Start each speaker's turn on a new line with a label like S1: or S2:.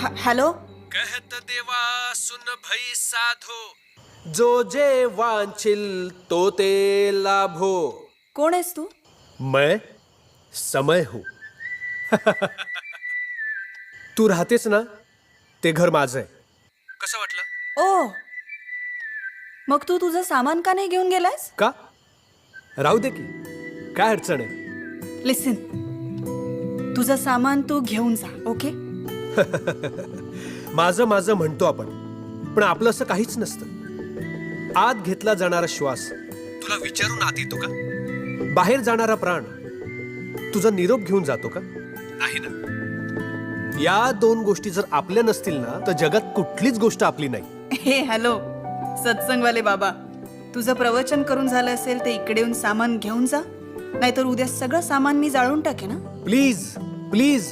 S1: Hello.
S2: कहत देवा सुन भई साधो, जो जे वांछिल तो ते लाभो.
S1: कोण आहेस तू?
S2: मैं समय हूं. तू राहतेस ना, ते घर माझं आहे. कसं वाटलं?
S1: ओ, मग तू तुझं सामान का नाही घेऊन गेलायस?
S2: का? राहू दे की, काय अडचण आहे?
S1: लिसन, तुझं सामान तू घेऊन जा. ओके?
S2: माझं माझं म्हणतो आपण, पण आपलं असं काहीच नसतं. आत घेतला जाणारा श्वास तुला विचारून आत येतो का? बाहेर जाणारा प्राण तुझा निरोप घेऊन जातो का? नाही ना. या दोन गोष्टी जर आपल्या नसतील ना, तर जगात कुठलीच गोष्ट आपली नाही.
S1: हे हॅलो, सत्संगवाले बाबा, तुझं प्रवचन करून झालं असेल तर इकडे येऊन सामान घेऊन जा, नाहीतर उद्या सगळं सामान मी जाळून टाकेन.
S2: Please please